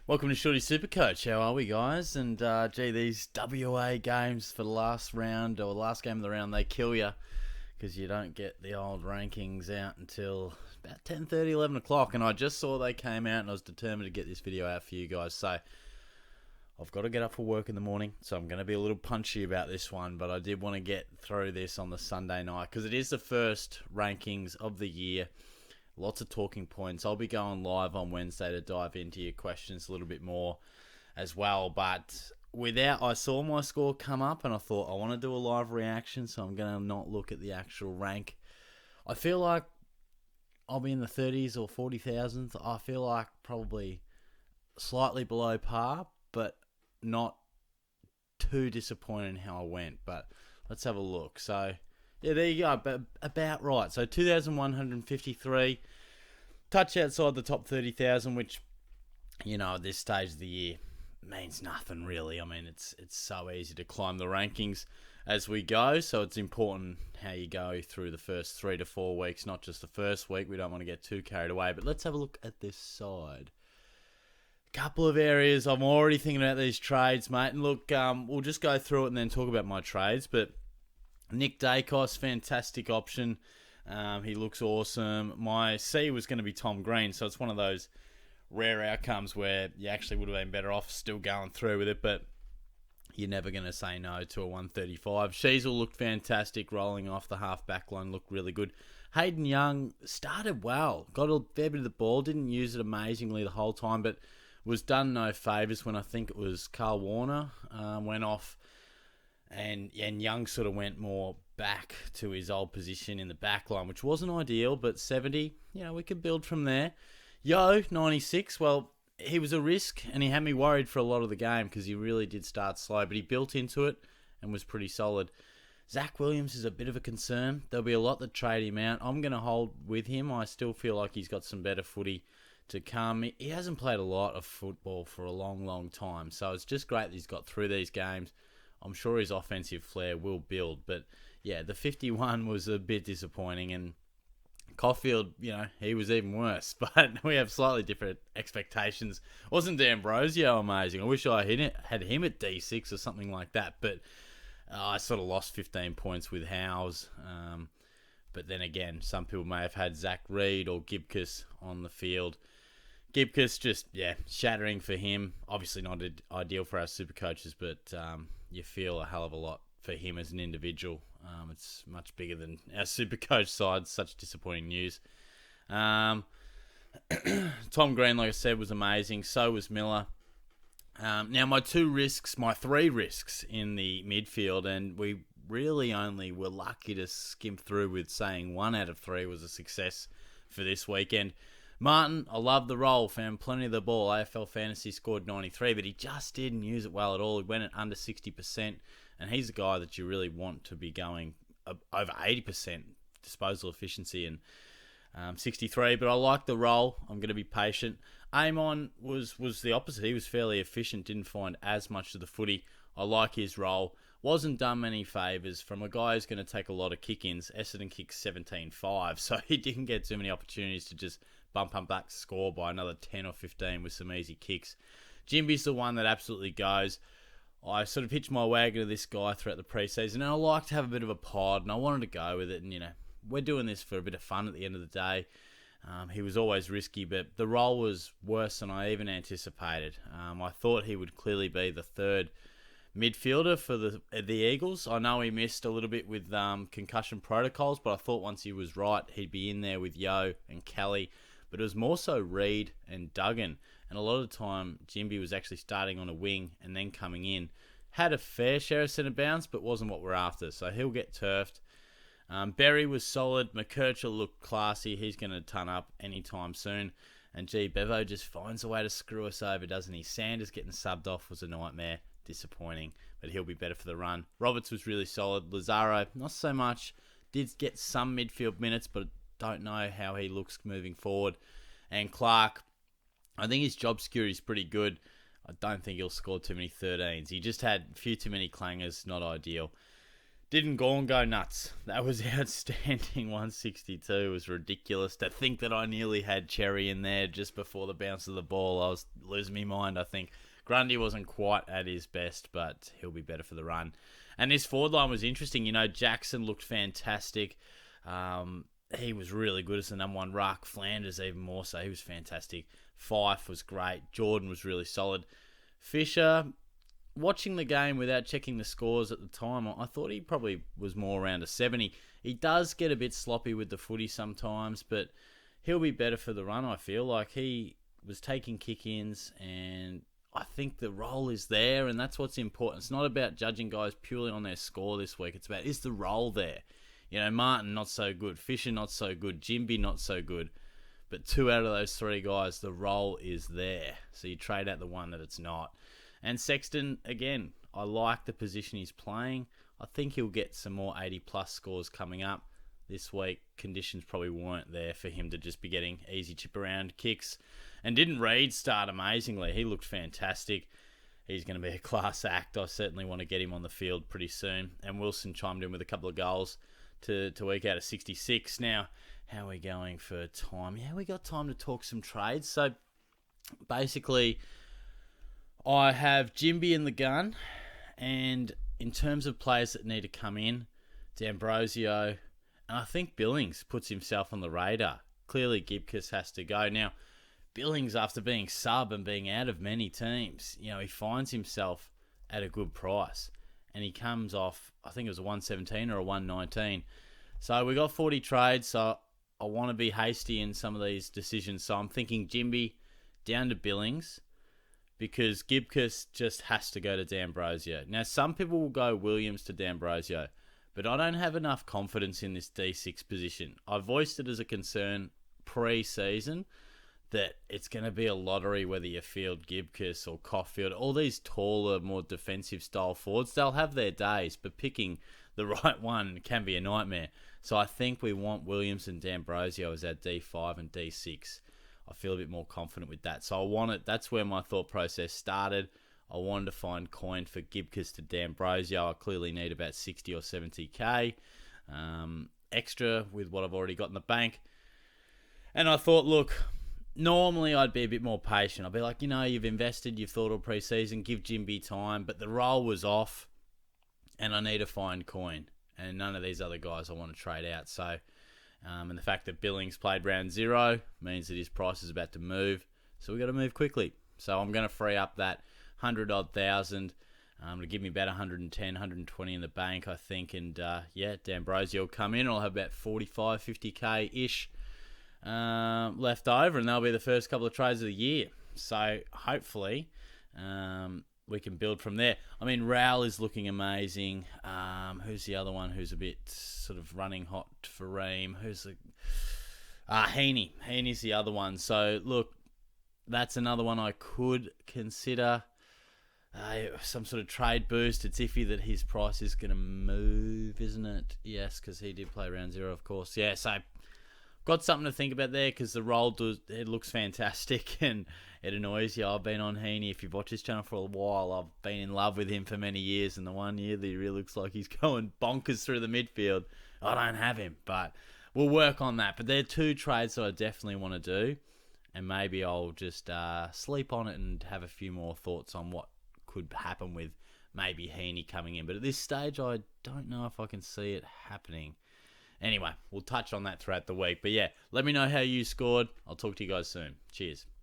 Welcome to Shorty SuperCoach. How are we, guys? And these WA games for the last round or last game of the round, they kill you because you don't get the old rankings out until about 10:30, 11 o'clock. And I just saw they came out, and I was determined to get this video out for you guys. So I've got to get up for work in the morning, so I'm going to be a little punchy about this one. But I did want to get through this on the Sunday night because it is the first rankings of the year. Lots of talking points. I'll be going live on Wednesday to dive into your questions a little bit more as well. But I saw my score come up and I thought I want to do a live reaction, so I'm going to not look at the actual rank. I feel like I'll be in the 30s or 40,000s. I feel like probably slightly below par, but not too disappointed in how I went. But let's have a look. So yeah, there you go. About right. So 2,153. Touch outside the top 30,000, which, at this stage of the year means nothing really. I mean, it's so easy to climb the rankings as we go. So it's important how you go through the first 3 to 4 weeks, not just the first week. We don't want to get too carried away. But let's have a look at this side. Couple of areas I'm already thinking about these trades, mate. And look, we'll just go through it and then talk about my trades. But Nick Dacos, fantastic option. He looks awesome. My C was going to be Tom Green, so it's one of those rare outcomes where you actually would have been better off still going through with it, but you're never going to say no to a 135. Sheasel looked fantastic, rolling off the half-back line, looked really good. Hayden Young started well, got a fair bit of the ball, didn't use it amazingly the whole time, but was done no favours when I think it was Carl Warner went off. And Young sort of went more back to his old position in the back line, which wasn't ideal, but 70, we could build from there. Yo, 96, well, he was a risk, and he had me worried for a lot of the game because he really did start slow, but he built into it and was pretty solid. Zach Williams is a bit of a concern. There'll be a lot that trade him out. I'm going to hold with him. I still feel like he's got some better footy to come. He hasn't played a lot of football for a long, long time, so it's just great that he's got through these games. I'm sure his offensive flair will build. But, yeah, the 51 was a bit disappointing. And Caulfield, he was even worse. But we have slightly different expectations. Wasn't D'Ambrosio amazing? I wish I had him at D6 or something like that. But I sort of lost 15 points with Howes. But then again, some people may have had Zach Reed or Gibcus on the field. Gibcus just, shattering for him. Obviously not ideal for our super coaches, but you feel a hell of a lot for him as an individual. It's much bigger than our super coach side. Such disappointing news. Tom Green, like I said, was amazing. So was Miller. Now, my three risks in the midfield, and we really only were lucky to skim through with saying 1 out of 3 was a success for this weekend. Martin, I love the role, found plenty of the ball. AFL Fantasy scored 93, but he just didn't use it well at all. He went at under 60%, and he's a guy that you really want to be going over 80% disposal efficiency and 63, but I like the role. I'm going to be patient. Amon was the opposite. He was fairly efficient, didn't find as much of the footy. I like his role. Wasn't done many favours from a guy who's going to take a lot of kick-ins. Essendon kicked 17-5, so he didn't get too many opportunities to just bump up that score by another 10 or 15 with some easy kicks. Jimby's the one that absolutely goes. I sort of hitched my wagon to this guy throughout the preseason, and I like to have a bit of a pod, and I wanted to go with it, and, we're doing this for a bit of fun at the end of the day. He was always risky, but the role was worse than I even anticipated. I thought he would clearly be the third midfielder for the Eagles. I know he missed a little bit with concussion protocols, but I thought once he was right, he'd be in there with Yo and Kelly. But it was more so Reed and Duggan. And a lot of the time, Jimby was actually starting on a wing and then coming in. Had a fair share of centre bounce, but wasn't what we're after. So he'll get turfed. Berry was solid. McKercher looked classy. He's going to ton up anytime soon. And Bevo just finds a way to screw us over, doesn't he? Sanders getting subbed off was a nightmare. Disappointing. But he'll be better for the run. Roberts was really solid. Lazaro, not so much. Did get some midfield minutes, but don't know how he looks moving forward. And Clark, I think his job security is pretty good. I don't think he'll score too many 13s. He just had a few too many clangers, not ideal. Didn't Gorn go nuts? That was outstanding. 162 was ridiculous. To think that I nearly had Cherry in there just before the bounce of the ball, I was losing my mind, I think. Grundy wasn't quite at his best, but he'll be better for the run. And his forward line was interesting. Jackson looked fantastic. He was really good as the number one ruck. Flanders even more so. He was fantastic. Fife was great. Jordan was really solid. Fisher, watching the game without checking the scores at the time, I thought he probably was more around a 70. He does get a bit sloppy with the footy sometimes, but he'll be better for the run, I feel. Like, he was taking kick-ins, and I think the role is there, and that's what's important. It's not about judging guys purely on their score this week. It's about, is the role there? Martin, not so good. Fisher, not so good. Jimby, not so good. But 2 out of those 3 guys, the role is there. So you trade out the one that it's not. And Sexton, again, I like the position he's playing. I think he'll get some more 80-plus scores coming up this week. Conditions probably weren't there for him to just be getting easy chip-around kicks. And didn't Reed start amazingly? He looked fantastic. He's going to be a class act. I certainly want to get him on the field pretty soon. And Wilson chimed in with a couple of goals to eke out a 66. Now, how are we going for time? Yeah, we got time to talk some trades. So, basically, I have Jimby in the gun, and in terms of players that need to come in, D'Ambrosio, and I think Billings puts himself on the radar. Clearly, Gibcus has to go. Now, Billings, after being sub and being out of many teams, he finds himself at a good price, and he comes off, I think it was a 117 or a 119. So we got 40 trades, so I want to be hasty in some of these decisions. So I'm thinking Jimby down to Billings, because Gibcus just has to go to D'Ambrosio. Now, some people will go Williams to D'Ambrosio, but I don't have enough confidence in this D6 position. I voiced it as a concern pre-season that it's going to be a lottery whether you field Gibcus or Caulfield. All these taller, more defensive style forwards, they'll have their days, but picking the right one can be a nightmare. So I think we want Williams and D'Ambrosio as our D5 and D6. I feel a bit more confident with that. So I want it. That's where my thought process started. I wanted to find coin for Gibcus to D'Ambrosio. I clearly need about 60 or 70k extra with what I've already got in the bank. And I thought, look, normally I'd be a bit more patient. I'd be like, you've invested, you've thought all pre-season, give Jimby time, but the role was off, and I need to find coin. And none of these other guys I want to trade out. So, and the fact that Billings played round 0 means that his price is about to move. So we've got to move quickly. So I'm going to free up that 100-odd thousand to give me about 110, 120 in the bank, I think. And D'Ambrosio will come in. I'll have about 45, 50k-ish left over, and that'll be the first couple of trades of the year. So hopefully we can build from there. I mean, Raul is looking amazing. Who's the other one who's a bit sort of running hot for Ream? Who's the... Heaney. Heaney's the other one. So, look, that's another one I could consider. Some sort of trade boost. It's iffy that his price is going to move, isn't it? Yes, because he did play round 0, of course. Yeah, so got something to think about there, because the role it looks fantastic and it annoys you. I've been on Heaney. If you've watched his channel for a while, I've been in love with him for many years, and the 1 year that he really looks like he's going bonkers through the midfield, I don't have him, but we'll work on that. But there are 2 trades that I definitely want to do, and maybe I'll just sleep on it and have a few more thoughts on what could happen with maybe Heaney coming in. But at this stage, I don't know if I can see it happening. Anyway, we'll touch on that throughout the week. But yeah, let me know how you scored. I'll talk to you guys soon. Cheers.